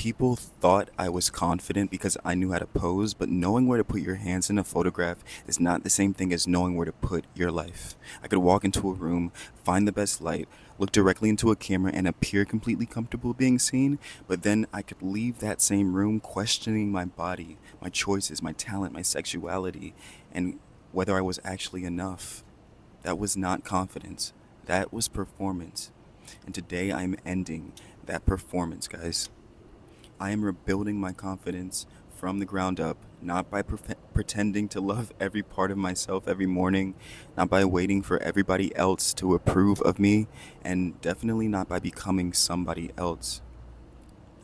People thought I was confident because I knew how to pose, but knowing where to put your hands in a photograph is not the same thing as knowing where to put your life. I could walk into a room, find the best light, look directly into a camera, and appear completely comfortable being seen, but then I could leave that same room questioning my body, my choices, my talent, my sexuality, and whether I was actually enough. That was not confidence. That was performance. And today I'm ending that performance, guys. I am rebuilding my confidence from the ground up, not by pretending to love every part of myself every morning, not by waiting for everybody else to approve of me, and definitely not by becoming somebody else.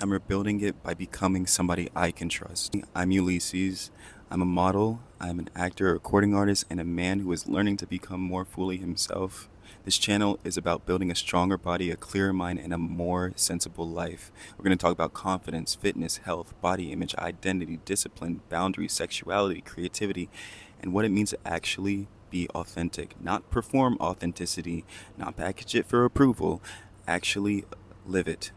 I'm rebuilding it by becoming somebody I can trust. I'm Ulysses. I'm a model, I'm an actor, a recording artist, and a man who is learning to become more fully himself. This channel is about building a stronger body, a clearer mind, and a more sensible life. We're going to talk about confidence, fitness, health, body image, identity, discipline, boundaries, sexuality, creativity, and what it means to actually be authentic. Not perform authenticity, not package it for approval, actually live it.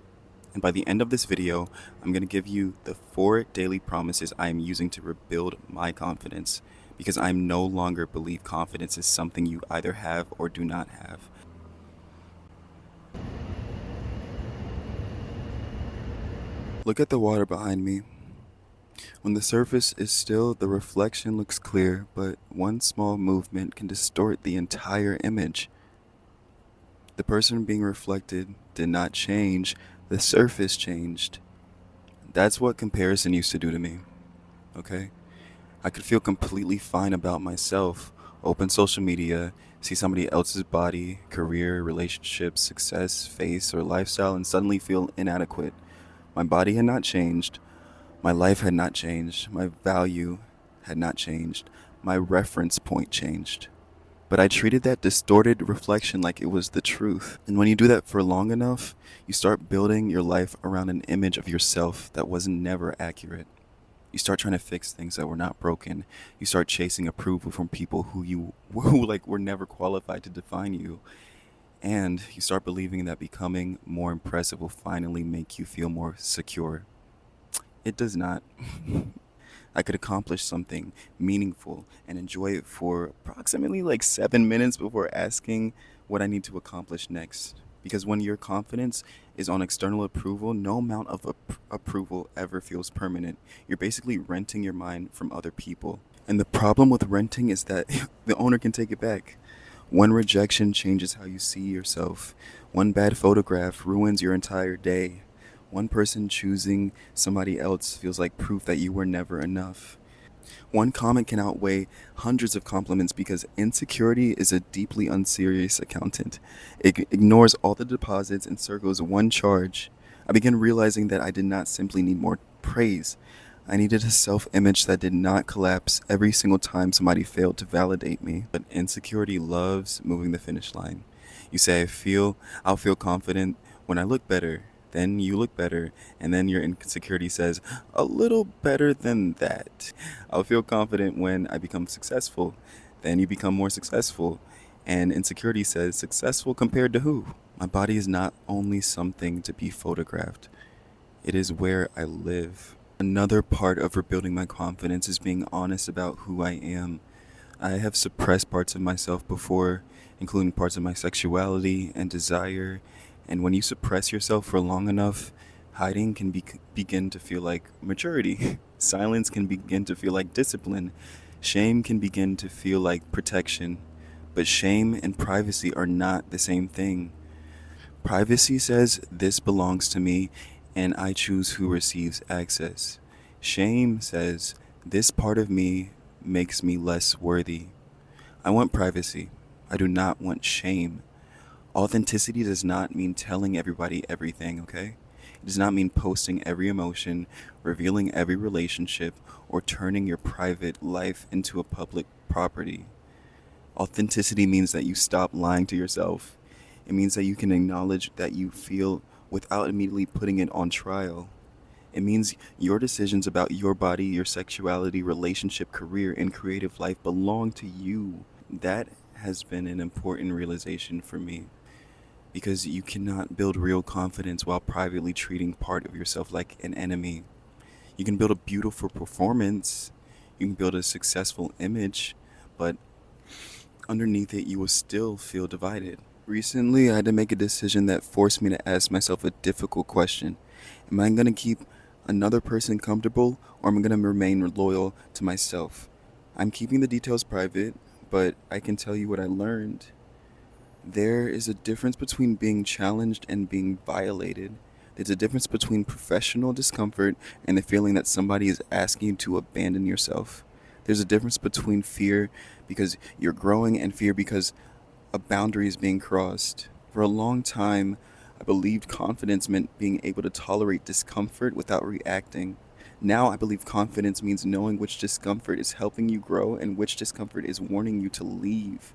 And by the end of this video, I'm going to give you the 4 daily promises I am using to rebuild my confidence, because I no longer believe confidence is something you either have or do not have. Look at the water behind me. When the surface is still, the reflection looks clear, but one small movement can distort the entire image. The person being reflected did not change, the surface changed. That's what comparison used to do to me, okay? I could feel completely fine about myself, open social media, see somebody else's body, career, relationships, success, face, or lifestyle, and suddenly feel inadequate. My body had not changed, my life had not changed, my value had not changed, my reference point changed. But I treated that distorted reflection like it was the truth. And when you do that for long enough, you start building your life around an image of yourself that was never accurate. You start trying to fix things that were not broken. You start chasing approval from people who were never qualified to define you. And you start believing that becoming more impressive will finally make you feel more secure. It does not. I could accomplish something meaningful and enjoy it for approximately like 7 minutes before asking what I need to accomplish next. Because when your confidence is on external approval, no amount of approval ever feels permanent. You're basically renting your mind from other people. And the problem with renting is that the owner can take it back. One rejection changes how you see yourself. One bad photograph ruins your entire day. One person choosing somebody else feels like proof that you were never enough. One comment can outweigh hundreds of compliments because insecurity is a deeply unserious accountant. It ignores all the deposits and circles one charge. I began realizing that I did not simply need more praise. I needed a self-image that did not collapse every single time somebody failed to validate me. But insecurity loves moving the finish line. You say, I'll feel confident when I look better. Then you look better, and then your insecurity says, a little better than that. I'll feel confident when I become successful. Then you become more successful. And insecurity says, successful compared to who? My body is not only something to be photographed, it is where I live. Another part of rebuilding my confidence is being honest about who I am. I have suppressed parts of myself before, including parts of my sexuality and desire. And when you suppress yourself for long enough, hiding can begin to feel like maturity. Silence can begin to feel like discipline. Shame can begin to feel like protection. But shame and privacy are not the same thing. Privacy says this belongs to me and I choose who receives access. Shame says this part of me makes me less worthy. I want privacy. I do not want shame. Authenticity does not mean telling everybody everything, okay? It does not mean posting every emotion, revealing every relationship, or turning your private life into a public property. Authenticity means that you stop lying to yourself. It means that you can acknowledge that you feel without immediately putting it on trial. It means your decisions about your body, your sexuality, relationship, career, and creative life belong to you. That has been an important realization for me. because you cannot build real confidence while privately treating part of yourself like an enemy. You can build a beautiful performance, you can build a successful image, but underneath it, you will still feel divided. Recently, I had to make a decision that forced me to ask myself a difficult question. Am I going to keep another person comfortable, or am I going to remain loyal to myself? I'm keeping the details private, but I can tell you what I learned. There is a difference between being challenged and being violated. There's a difference between professional discomfort and the feeling that somebody is asking you to abandon yourself. There's a difference between fear because you're growing and fear because a boundary is being crossed. For a long time, I believed confidence meant being able to tolerate discomfort without reacting. Now I believe confidence means knowing which discomfort is helping you grow and which discomfort is warning you to leave.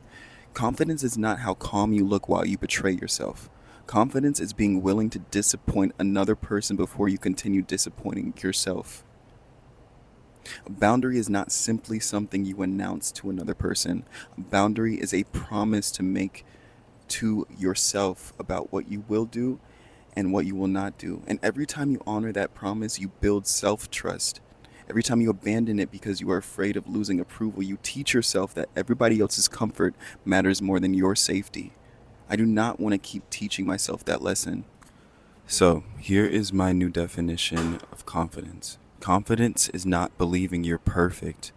Confidence is not how calm you look while you betray yourself. Confidence is being willing to disappoint another person before you continue disappointing yourself. A boundary is not simply something you announce to another person. A boundary is a promise to make to yourself about what you will do and what you will not do. And every time you honor that promise, you build self trust. Every time you abandon it because you are afraid of losing approval, you teach yourself that everybody else's comfort matters more than your safety. I do not want to keep teaching myself that lesson. So, here is my new definition of confidence. Confidence is not believing you're perfect,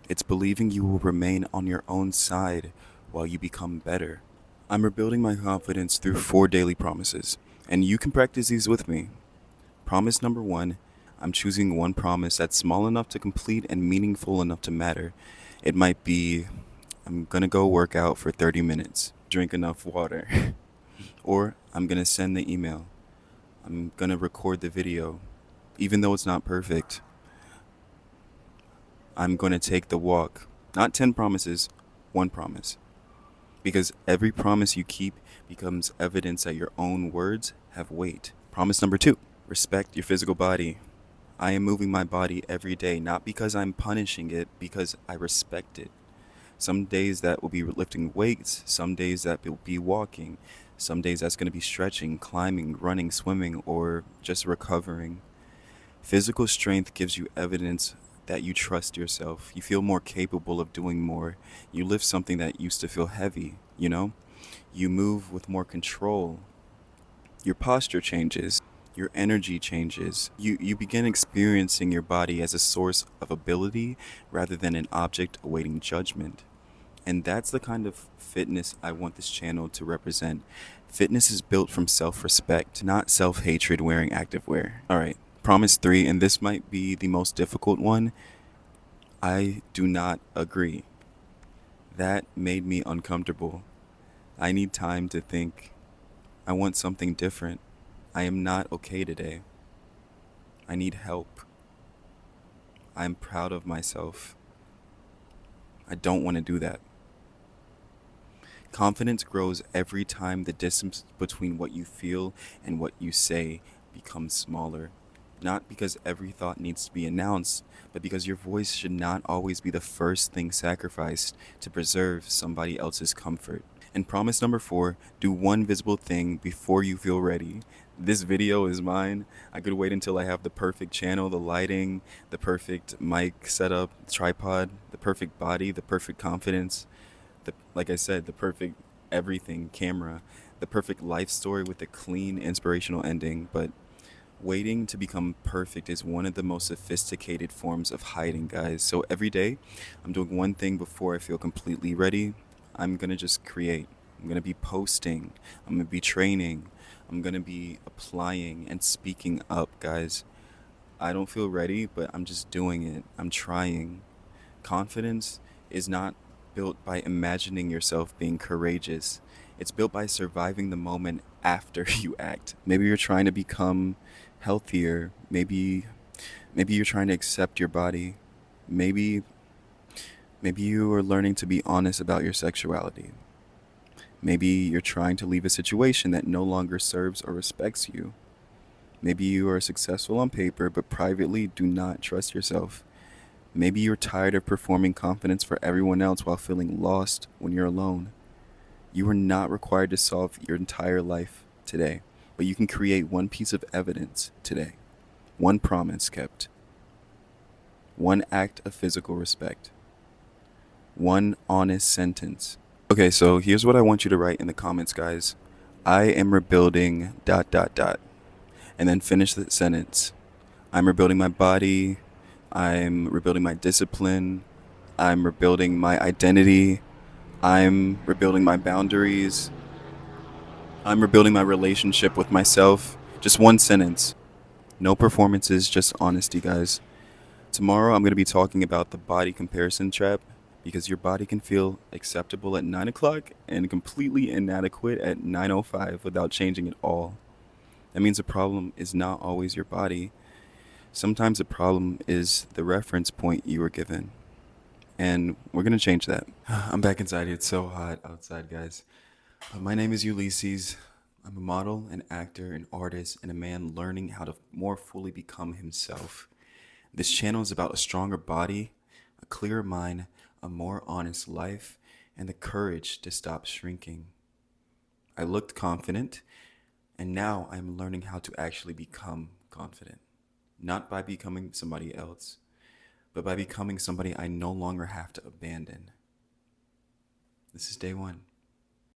it's believing you will remain on your own side while you become better. I'm rebuilding my confidence through 4 daily promises, and you can practice these with me. Promise number 1, I'm choosing one promise that's small enough to complete and meaningful enough to matter. It might be, I'm gonna go work out for 30 minutes, drink enough water, or I'm gonna send the email. I'm gonna record the video, even though it's not perfect. I'm gonna take the walk. Not 10 promises, one promise. Because every promise you keep becomes evidence that your own words have weight. Promise number 2, respect your physical body. I am moving my body every day, not because I'm punishing it, because I respect it. Some days that will be lifting weights, some days that will be walking, some days that's going to be stretching, climbing, running, swimming, or just recovering. Physical strength gives you evidence that you trust yourself. You feel more capable of doing more. You lift something that used to feel heavy, you know? You move with more control. Your posture changes. Your energy changes. You begin experiencing your body as a source of ability rather than an object awaiting judgment. And that's the kind of fitness I want this channel to represent. Fitness is built from self respect, not self hatred wearing activewear. Alright, promise 3, and this might be the most difficult one. I do not agree. That made me uncomfortable. I need time to think. I want something different. I am not okay today. I need help. I'm proud of myself. I don't want to do that. Confidence grows every time the distance between what you feel and what you say becomes smaller. Not because every thought needs to be announced, but because your voice should not always be the first thing sacrificed to preserve somebody else's comfort. And promise number 4, do one visible thing before you feel ready. This video is mine. I could wait until I have the perfect channel, the lighting, the perfect mic setup, tripod, the perfect body, the perfect confidence, like I said, the perfect everything camera, the perfect life story with a clean, inspirational ending. But waiting to become perfect is one of the most sophisticated forms of hiding, guys. So every day, I'm doing one thing before I feel completely ready. I'm gonna just create. I'm gonna be posting. I'm gonna be training. I'm gonna be applying and speaking up, guys. I don't feel ready, but I'm just doing it. I'm trying. Confidence is not built by imagining yourself being courageous. It's built by surviving the moment after you act. Maybe you're trying to become healthier. Maybe you're trying to accept your body. Maybe you are learning to be honest about your sexuality. Maybe you're trying to leave a situation that no longer serves or respects you. Maybe you are successful on paper but privately do not trust yourself. Maybe you're tired of performing confidence for everyone else while feeling lost when you're alone. You are not required to solve your entire life today, but you can create one piece of evidence today, one promise kept, one act of physical respect, one honest sentence. Okay, so here's what I want you to write in the comments, guys. I am rebuilding dot dot dot. And then finish the sentence. I'm rebuilding my body. I'm rebuilding my discipline. I'm rebuilding my identity. I'm rebuilding my boundaries. I'm rebuilding my relationship with myself. Just one sentence. No performances, just honesty, guys. Tomorrow, I'm going to be talking about the body comparison trap because your body can feel acceptable at 9 o'clock and completely inadequate at 9:05 without changing at all. That means the problem is not always your body. Sometimes the problem is the reference point you were given. And we're going to change that. I'm back inside here. It's so hot outside, guys. My name is Ulysses. I'm a model, an actor, an artist, and a man learning how to more fully become himself. This channel is about a stronger body, a clearer mind, a more honest life, and the courage to stop shrinking. I looked confident, and now I'm learning how to actually become confident. Not by becoming somebody else, but by becoming somebody I no longer have to abandon. This is day one.